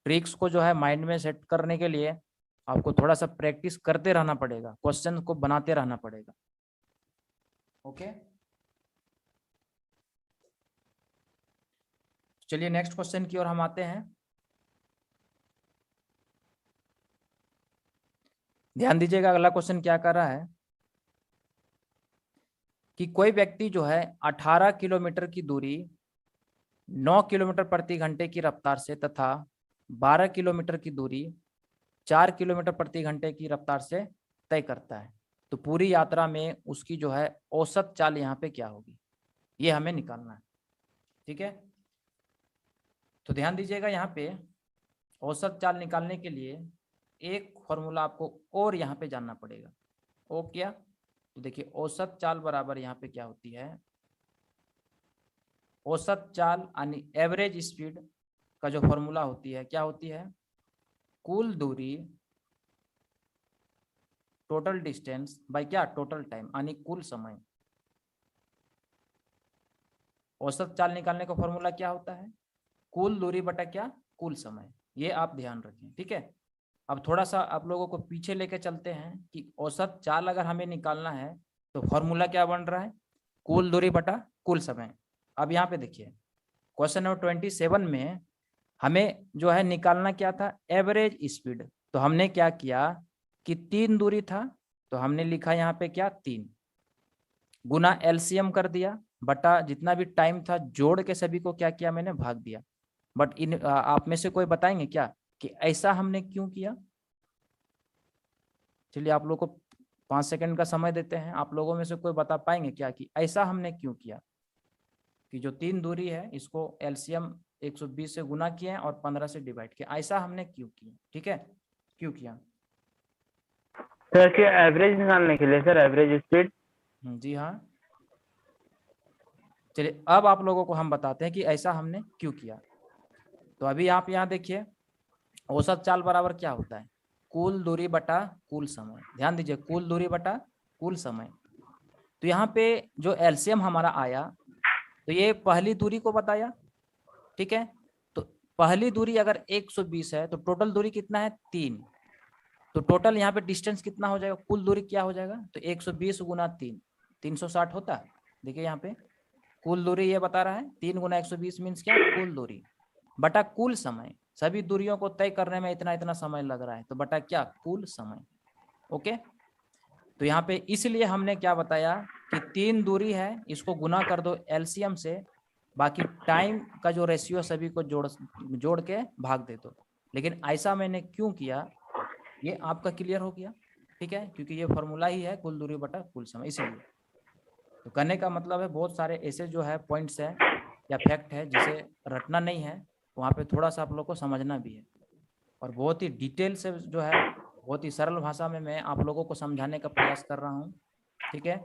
ट्रिक्स को जो है माइंड में सेट करने के लिए आपको थोड़ा सा प्रैक्टिस करते रहना पड़ेगा, क्वेश्चन को बनाते रहना पड़ेगा। ओके, चलिए नेक्स्ट क्वेश्चन की ओर हम आते हैं। ध्यान दीजिएगा अगला क्वेश्चन क्या कर रहा है कि कोई व्यक्ति जो है 18 किलोमीटर की दूरी 9 किलोमीटर प्रति घंटे की रफ्तार से तथा 12 किलोमीटर की दूरी 4 किलोमीटर प्रति घंटे की रफ्तार से तय करता है, तो पूरी यात्रा में उसकी जो है औसत चाल यहाँ पे क्या होगी, ये हमें निकालना है, ठीक है। तो ध्यान दीजिएगा यहाँ पे औसत चाल निकालने के लिए एक फॉर्मूला आपको और यहाँ पे जानना पड़ेगा। ओ क्या, तो देखिए औसत चाल बराबर यहाँ पे क्या होती है, औसत चाल यानी एवरेज स्पीड का जो फॉर्मूला होती है क्या होती है, कुल दूरी टोटल डिस्टेंस बाय क्या, टोटल टाइम यानी कुल समय। औसत चाल निकालने का फॉर्मूला क्या होता है, कुल दूरी बटा क्या, कुल समय। ये आप ध्यान रखें, ठीक है। अब थोड़ा सा आप लोगों को पीछे लेके चलते हैं कि औसत चाल अगर हमें निकालना है तो फॉर्मूला क्या बन रहा है, कुल दूरी बटा कुल समय। अब यहाँ पे देखिए क्वेश्चन नंबर 27 में हमें जो है निकालना क्या था, एवरेज स्पीड। तो हमने क्या किया कि 3 दूरी था तो हमने लिखा यहाँ पे क्या 3 गुना एलसीएम कर दिया बटा जितना भी टाइम था जोड़ के सभी को क्या किया मैंने, भाग दिया। बट इन आप में से कोई बताएंगे क्या कि ऐसा हमने क्यों किया। चलिए आप लोगों को 5 सेकंड का समय देते हैं, आप लोगों में से कोई बता पाएंगे क्या कि ऐसा हमने क्यों किया, कि जो 3 दूरी है इसको एलसीएम 120 से गुना किया और 15 से डिवाइड किया, ऐसा हमने क्यों किया, ठीक है, क्यों किया। सर क्या एवरेज निकालने के लिए, सर एवरेज स्पीड। जी हाँ, चलिए अब आप लोगों को हम बताते हैं कि ऐसा हमने क्यों किया। तो अभी आप यहाँ देखिए औसत चाल बराबर क्या होता है, कुल दूरी बटा कुल समय। ध्यान दीजिए कुल दूरी बटा कुल समय। तो यहाँ पे जो एलसीएम हमारा आया तो ये पहली दूरी को बताया, ठीक है। तो पहली दूरी अगर 120 है तो टोटल दूरी कितना है 3, तो टोटल यहाँ पे डिस्टेंस कितना हो जाएगा, कुल दूरी क्या हो जाएगा, तो 120 गुना 3 360 होता। देखिए यहाँ पे कुल दूरी ये बता रहा है 3 गुना 120 मीन्स क्या, कुल दूरी बटा कुल समय। सभी दूरियों को तय करने में इतना इतना समय लग रहा है तो बटा क्या, कुल समय। ओके, तो यहाँ पे इसलिए हमने क्या बताया कि 3 दूरी है इसको गुना कर दो एलसीएम से, बाकी टाइम का जो रेशियो सभी को जोड़ के भाग दे दो। लेकिन ऐसा मैंने क्यों किया ये आपका क्लियर हो गया, ठीक है, क्योंकि ये फॉर्मूला ही है कुल दूरी बटा कुल समय, इसलिए। तो कहने का मतलब है बहुत सारे ऐसे जो है पॉइंट्स है या फैक्ट है जिसे रटना नहीं है, वहाँ पे थोड़ा सा आप लोग को समझना भी है। और बहुत ही डिटेल से जो है बहुत ही सरल भाषा में मैं आप लोगों को समझाने का प्रयास कर रहा हूँ, ठीक है।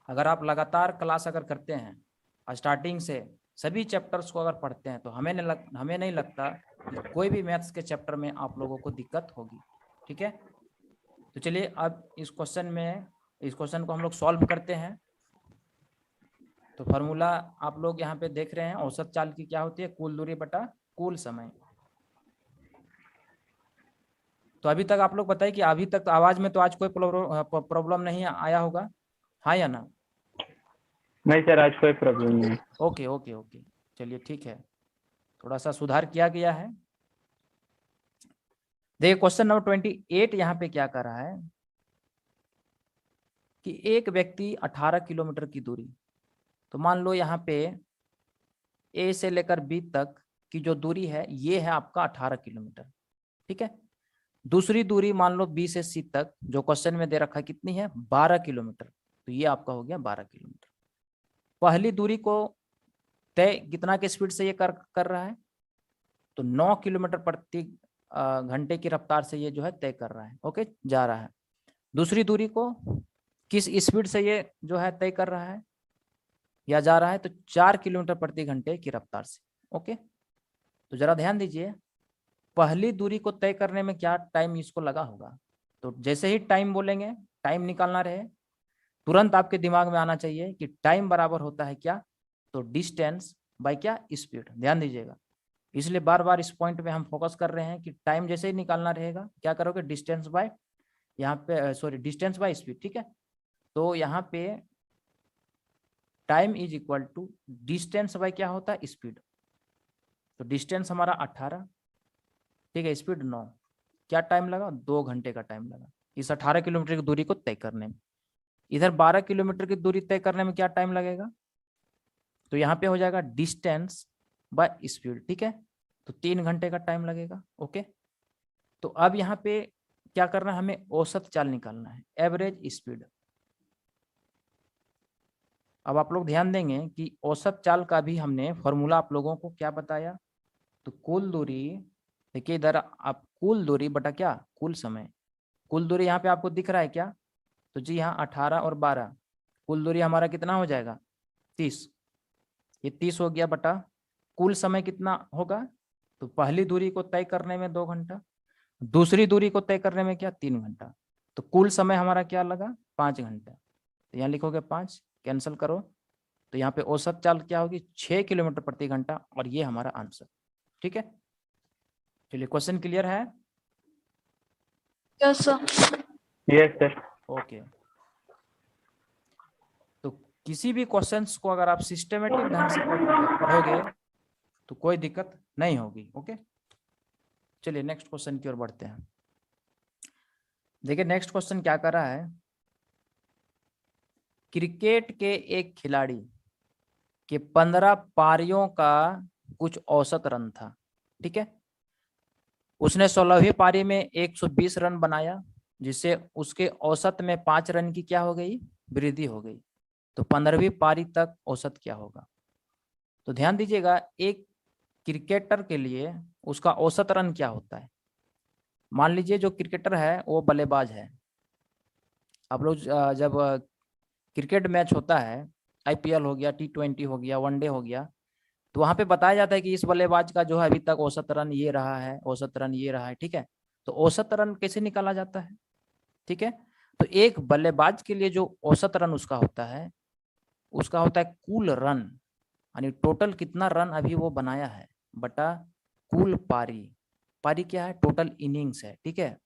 अगर आप लगातार क्लास अगर करते हैं स्टार्टिंग से सभी चैप्टर्स को अगर पढ़ते हैं तो हमें नहीं लगता कि कोई भी मैथ्स के चैप्टर में आप लोगों को दिक्कत होगी, ठीक है। तो चलिए अब इस क्वेश्चन को हम लोग सॉल्व करते हैं। तो फॉर्मूला आप लोग यहाँ पे देख रहे हैं, औसत चाल की क्या होती है, कुल दूरी बटा कुल समय। तो अभी तक आप लोग बताइए कि अभी तक तो आवाज में तो आज कोई प्रॉब्लम नहीं आया होगा, हाँ या ना? नहीं सर, आज कोई प्रॉब्लम नहीं। ओके ओके ओके, चलिए ठीक है, थोड़ा सा सुधार किया गया है। देखिए क्वेश्चन नंबर 28 यहाँ पे क्या कर रहा है कि एक व्यक्ति 18 किलोमीटर की दूरी, तो मान लो यहाँ पे ए से लेकर बी तक की जो दूरी है ये है आपका 18 किलोमीटर, ठीक है। दूसरी दूरी मान लो बी से सी तक जो क्वेश्चन में दे रखा है कितनी है, 12 किलोमीटर, तो ये आपका हो गया 12 किलोमीटर। पहली दूरी को तय कितना के स्पीड से ये कर रहा है, तो 9 किलोमीटर प्रति घंटे की रफ्तार से ये जो है तय कर रहा है, ओके, जा रहा है। दूसरी दूरी को किस स्पीड से ये जो है तय कर रहा है या जा रहा है, तो 4 किलोमीटर प्रति घंटे की रफ्तार से, ओके। तो जरा ध्यान दीजिए, पहली दूरी को तय करने में क्या टाइम इसको लगा होगा, तो जैसे ही टाइम बोलेंगे, टाइम निकालना रहे, तुरंत आपके दिमाग में आना चाहिए कि टाइम बराबर होता है क्या, तो डिस्टेंस बाय क्या, स्पीड। ध्यान दीजिएगा, इसलिए बार बार इस पॉइंट में हम फोकस कर रहे हैं कि टाइम जैसे ही निकालना रहेगा क्या करोगे, डिस्टेंस बाय, यहाँ पे सॉरी डिस्टेंस बाय स्पीड, ठीक है। तो यहाँ पे time is equal to distance by क्या होता है, स्पीड। तो डिस्टेंस हमारा 18, ठीक है, स्पीड 9, क्या टाइम लगा, 2 घंटे का टाइम लगा इस 18 किलोमीटर की दूरी को तय करने में। इधर 12 किलोमीटर की दूरी तय करने में क्या टाइम लगेगा, तो यहाँ पे हो जाएगा डिस्टेंस बाय स्पीड, ठीक है, तो 3 घंटे का टाइम लगेगा, ओके। तो अब यहाँ पे क्या करना है, हमें औसत चाल निकालना है, एवरेज स्पीड। अब आप लोग ध्यान देंगे कि औसत चाल का भी हमने फॉर्मूला आप लोगों को क्या बताया, तो कुल दूरी, देखिए इधर आप कुल दूरी बटा क्या, कुल समय। कुल दूरी यहाँ पे आपको दिख रहा है क्या, तो जी हाँ 18 और 12, कुल दूरी हमारा कितना हो जाएगा, 30। ये 30 हो गया बटा कुल समय कितना होगा, तो पहली दूरी को तय करने में 2 घंटा, दूसरी दूरी को तय करने में क्या, 3 घंटा, तो कुल समय हमारा क्या लगा, 5 घंटा। तो यहाँ लिखोगे 5, कैंसिल करो, तो यहाँ पे औसत चाल क्या होगी, 6 किलोमीटर प्रति घंटा, और ये हमारा आंसर, ठीक है। चलिए क्वेश्चन क्लियर है, Yes, sir. Yes sir. Okay. तो किसी भी क्वेश्चंस को अगर आप सिस्टमेटिक ढंग से पढ़ोगे तो कोई दिक्कत नहीं होगी, ओके। चलिए नेक्स्ट क्वेश्चन की ओर बढ़ते हैं। देखिए नेक्स्ट क्वेश्चन क्या कर रहा है, क्रिकेट के एक खिलाड़ी के 15 पारियों का कुछ औसत रन था, ठीक है। उसने 16वीं पारी में 120 रन बनाया, जिससे उसके औसत में 5 रन की क्या हो गई, वृद्धि हो गई। तो 15वीं पारी तक औसत क्या होगा, तो ध्यान दीजिएगा, एक क्रिकेटर के लिए उसका औसत रन क्या होता है। मान लीजिए जो क्रिकेटर है वो बल्लेबाज है, आप लोग जब क्रिकेट मैच होता है, आईपीएल हो गया, T20 हो गया, वनडे हो गया, तो वहां पे बताया जाता है कि इस बल्लेबाज का जो है अभी तक औसत रन ये रहा है, औसत रन ये रहा है, ठीक है। तो औसत रन कैसे निकाला जाता है, ठीक है। तो एक बल्लेबाज के लिए जो औसत रन उसका होता है, उसका होता है कुल रन, यानी टोटल कितना रन अभी वो बनाया है बटा कुल पारी। पारी क्या है, टोटल इनिंग्स है, ठीक है।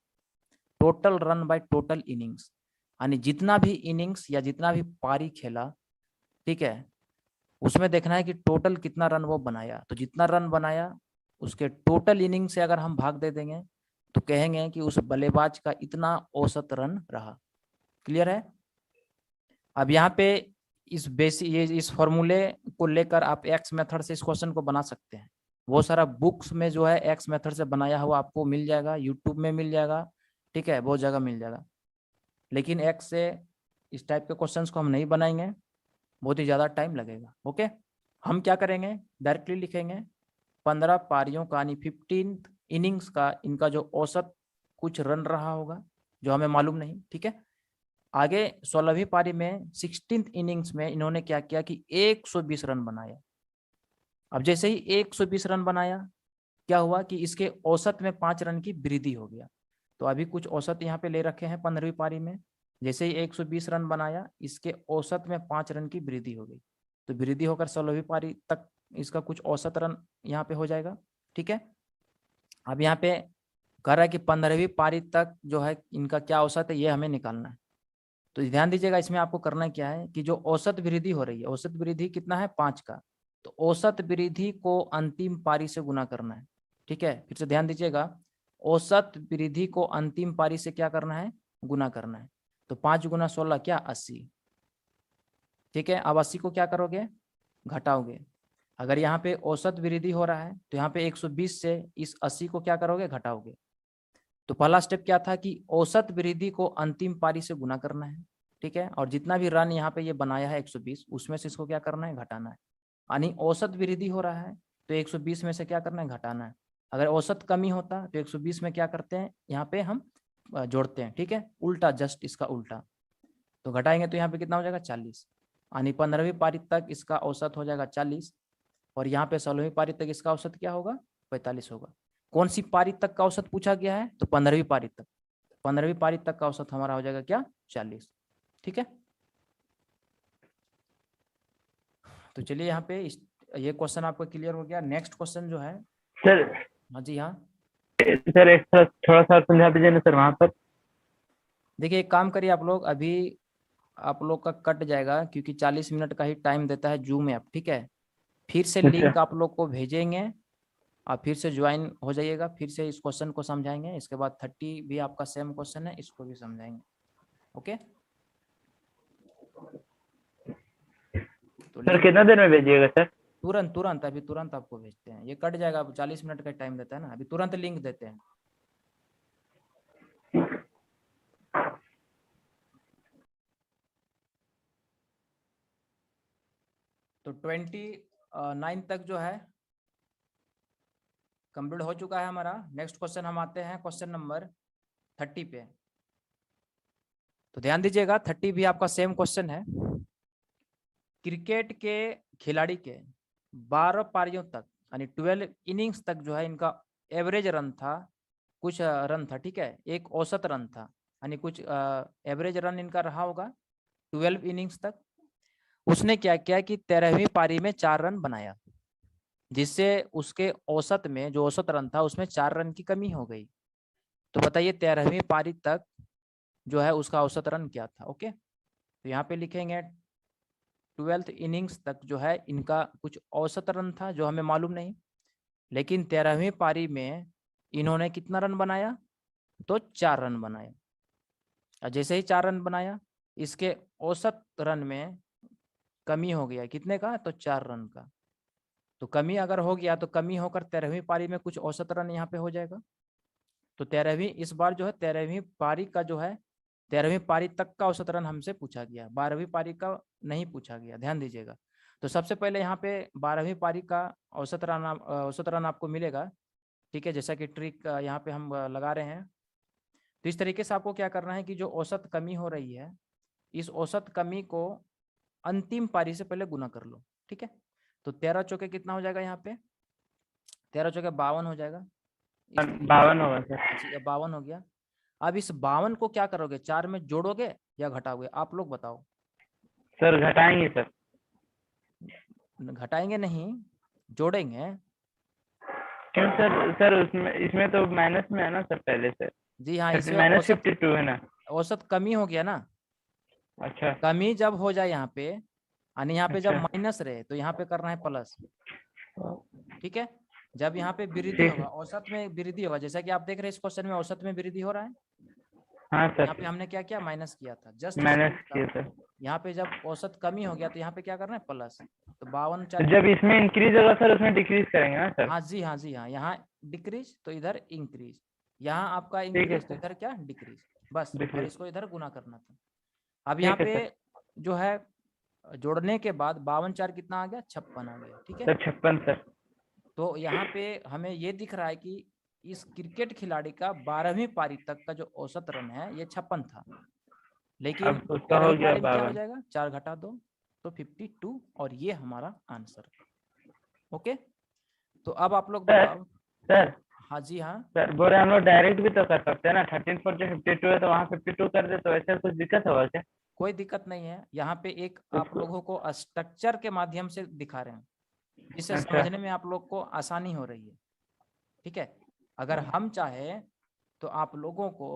Total run by total innings, यानी जितना भी इनिंग्स या जितना भी पारी खेला, ठीक है, उसमें देखना है कि टोटल कितना रन वो बनाया। तो जितना रन बनाया उसके टोटल इनिंग से अगर हम भाग दे देंगे तो कहेंगे कि उस बल्लेबाज का इतना औसत रन रहा। क्लियर है। अब यहाँ पे इस फॉर्मूले को लेकर आप एक्स मेथड से इस क्वेश्चन को बना सकते हैं। वो सारा बुक्स में जो है एक्स मेथड से बनाया हुआ आपको मिल जाएगा, यूट्यूब में मिल जाएगा, ठीक है, बहुत जगह मिल जाएगा। लेकिन एक्स से इस टाइप के क्वेश्चंस को हम नहीं बनाएंगे, बहुत ही ज़्यादा टाइम लगेगा, ओके। हम क्या करेंगे, डायरेक्टली लिखेंगे 15 पारियों का, यानी 15 इनिंग्स का इनका जो औसत कुछ रन रहा होगा जो हमें मालूम नहीं, ठीक है। आगे 16वीं पारी में 16th इनिंग्स में इन्होंने क्या किया कि 120 रन बनाया। अब जैसे ही 120 रन बनाया, क्या हुआ कि इसके औसत में 5 रन की वृद्धि हो गया। तो अभी कुछ औसत यहाँ पे ले रखे हैं 15वीं पारी में। जैसे ही 120 रन बनाया, इसके औसत में 5 रन की वृद्धि हो गई, तो वृद्धि होकर 16वीं पारी तक इसका कुछ औसत रन यहाँ पे हो जाएगा। ठीक है, अब यहाँ पे कह रहा है कि 15वीं पारी तक जो है इनका क्या औसत है, ये हमें निकालना है। तो ध्यान दीजिएगा, इसमें आपको करना क्या है कि जो औसत वृद्धि हो रही है, औसत वृद्धि कितना है 5 का, तो औसत वृद्धि को अंतिम पारी से गुना करना है। ठीक है, फिर से ध्यान दीजिएगा, औसत वृद्धि को अंतिम पारी से क्या करना है, गुना करना है। तो 5 गुना 16 क्या 80। ठीक है, अब 80 को क्या करोगे, घटाओगे। अगर यहाँ पे औसत वृद्धि हो रहा है तो यहाँ पे 120 से इस 80 को क्या करोगे, घटाओगे। तो पहला स्टेप क्या था कि औसत वृद्धि को अंतिम पारी से गुना करना है। ठीक है, और जितना भी रन यहाँ पे ये बनाया है 120, उसमें से इसको क्या करना है, घटाना है। यानी औसत वृद्धि हो रहा है तो 120 में से क्या करना है, घटाना है। अगर औसत कमी होता तो 120 में क्या करते हैं, यहाँ पे हम जोड़ते हैं। ठीक है, उल्टा, जस्ट इसका उल्टा। तो घटाएंगे तो यहाँ पे कितना हो जाएगा, 40। यानी 15वीं पारी तक इसका औसत हो जाएगा 40, और यहाँ पे 16वीं पारी तक इसका औसत क्या होगा, 45 होगा। कौन सी पारी तक का औसत पूछा गया है, तो 15वीं पारी तक। 15वीं पारी तक का औसत हमारा हो जाएगा क्या, 40। ठीक है, तो चलिए यहाँ पे ये क्वेश्चन आपका क्लियर हो गया। नेक्स्ट क्वेश्चन जो है, सर हाँ जी हाँ, सर एक थोड़ा सा समझा दीजिए ना सर वहाँ पर। देखिए एक काम करिए आप लोग, अभी आप लोग का कट जाएगा क्योंकि 40 मिनट का ही टाइम देता है जूम ऐप। ठीक है, फिर से लिंक आप लोग को भेजेंगे, आप फिर से ज्वाइन हो जाइएगा, फिर से इस क्वेश्चन को समझाएंगे। इसके बाद 30 भी आपका सेम क्वेश्चन है, इसको भी समझाएंगे। ओके, तो सर कितना देर में भेजिएगा सर? तुरंत तुरंत, अभी तुरंत आपको भेजते हैं। ये कट जाएगा, अब 40 मिनट का टाइम देता है ना, अभी तुरंत लिंक देते हैं। तो 29 तक जो है कंप्लीट हो चुका है हमारा। नेक्स्ट क्वेश्चन हम आते हैं क्वेश्चन नंबर 30 पे। तो ध्यान दीजिएगा, 30 भी आपका सेम क्वेश्चन है। क्रिकेट के खिलाड़ी के 12 पारियों तक यानी 12 इनिंग्स तक जो है इनका एवरेज रन था, कुछ रन था। ठीक है, एक औसत रन था, यानी कुछ एवरेज रन इनका रहा होगा 12 इनिंग्स तक। उसने क्या किया कि 13वीं पारी में 4 रन बनाया, जिससे उसके औसत में, जो औसत रन था उसमें 4 रन की कमी हो गई। तो बताइए 13वीं पारी तक जो है उसका औसत रन क्या था। ओके, तो यहाँ पे लिखेंगे 12th इनिंग्स तक जो है इनका कुछ औसत रन था जो हमें मालूम नहीं, लेकिन 13वीं पारी में इन्होंने कितना रन बनाया, तो 4 रन बनाया। और जैसे ही 4 रन बनाया, इसके औसत रन में कमी हो गया, कितने का, तो 4 रन का। तो कमी अगर हो गया तो कमी होकर 13वीं पारी में कुछ औसत रन यहाँ पे हो जाएगा। तो 13वीं, इस बार जो है 13वीं पारी का जो है 13वीं पारी तक का औसत रन हमसे पूछा गया, 12वीं पारी का नहीं पूछा गया, ध्यान दीजिएगा। तो सबसे पहले यहाँ पे 12वीं पारी का औसत रन आपको मिलेगा। ठीक है, जैसा कि ट्रिक यहाँ पे हम लगा रहे हैं। तो इस तरीके से आपको क्या करना है कि जो औसत कमी हो रही है, इस औसत कमी को अंतिम पारी से पहले गुना कर लो। ठीक है, तो 13 चौके कितना हो जाएगा, यहाँ पे 13 चौके 52 हो जाएगा। 52 होगा सर। अच्छा, 52 हो गया। अब इस 52 को क्या करोगे, 4 में जोड़ोगे या घटाओगे, आप लोग बताओ। सर घटाएंगे सर। घटाएंगे नहीं, जोड़ेंगे। क्यों सर? सर उसमें, इसमें तो माइनस में है ना सर पहले से। जी हाँ, इसमें माइनस औसत 52 है ना। औसत कमी हो गया ना। अच्छा कमी जब हो जाए यहाँ पे, यानी यहाँ पे जब अच्छा माइनस रहे तो यहाँ पे करना है प्लस। ठीक है, जब यहाँ पे वृद्धि ठीक होगा, है। औसत में वृद्धि होगा, जैसा कि आप देख रहे हैं इस क्वेश्चन में औसत में वृद्धि हो रहा है। हाँ यहाँ पे सर हमने क्या किया, माइनस किया था, जस्ट इसका माइनस उल्टा। किया सर। यहाँ पे जब औसत कमी हो गया तो यहाँ पे क्या करना है, प्लस। तो 52 तो 4, जब इसमें इंक्रीज होगा सर उसमें डिक्रीज करेंगे ना सर? हाँ जी हाँ जी हाँ, यहाँ डिक्रीज तो इधर इंक्रीज, यहाँ आपका ठीक है इंक्रीज तो सर। इधर क्या, डिक्रीज, बस। और डिक्रीज। इसको इधर गुना करना था। अब यहाँ ठीक है पे सर। जो है जोड़ने के बाद 52 4 कितना आ गया, 56 आ गया। ठीक है, सर 56 सर। तो यहाँ पे हमें ये दिख रहा है कि इस क्रिकेट खिलाड़ी का 12वीं पारी तक का जो औसत रन है ये 56 था, लेकिन अब उसका हो 13वीं गया पारी में क्या हो 52। जाएगा, 4 घटा 2 तो 52, और ये हमारा आंसर। ओके, तो अब आप लोग सर बताओ। सर हाँ जी हाँ, सर बोल रहे हम लोग डायरेक्ट भी तो कर सकते हैं ना, 13/40 52 है तो वहाँ 52 कर दे, तो ऐसा कुछ दिक्कत होगा क्या? कोई दिक्कत नहीं है। यहाँ पे एक आप लोगों को स्ट्रक्चर के माध्यम से दिखा रहे हैं, जिससे अच्छा। समझने में आप लोग को आसानी हो रही है। ठीक है, अगर हम चाहें तो आप लोगों को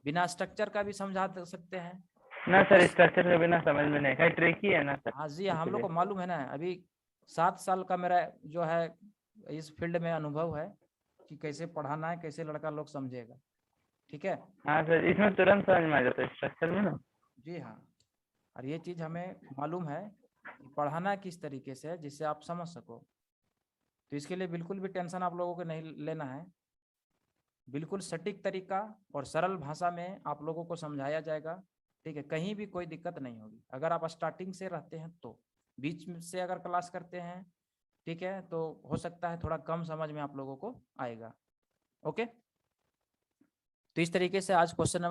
बिना स्ट्रक्चर का भी समझा सकते हैं। ना सर, बस स्ट्रक्चर के बिना समझ में नहीं, कहीं ट्रिकी है ना सर, हाँ जी, हम लोग इसलिए। को मालूम है ना, अभी 7 साल का मेरा जो है इस फील्ड में अनुभव है कि कैसे पढ़ाना है, कैसे लड़का लोग समझेगा। ठीक है हाँ सर, इसमें तुरंत समझ में आ जाता है स्ट्रक्चर में ना। जी हाँ, और ये चीज़ हमें मालूम है कि पढ़ाना किस तरीके से है जिससे आप समझ सको। तो इसके लिए बिल्कुल भी टेंशन आप लोगों को नहीं लेना है। बिल्कुल सटीक तरीका और सरल भाषा में आप लोगों को समझाया जाएगा। ठीक है, कहीं भी कोई दिक्कत नहीं होगी। अगर आप स्टार्टिंग से रहते हैं तो, बीच में से अगर क्लास करते हैं, ठीक है, तो हो सकता है थोड़ा कम समझ में आप लोगों को आएगा। ओके, तो इस तरीके से आज क्वेश्चन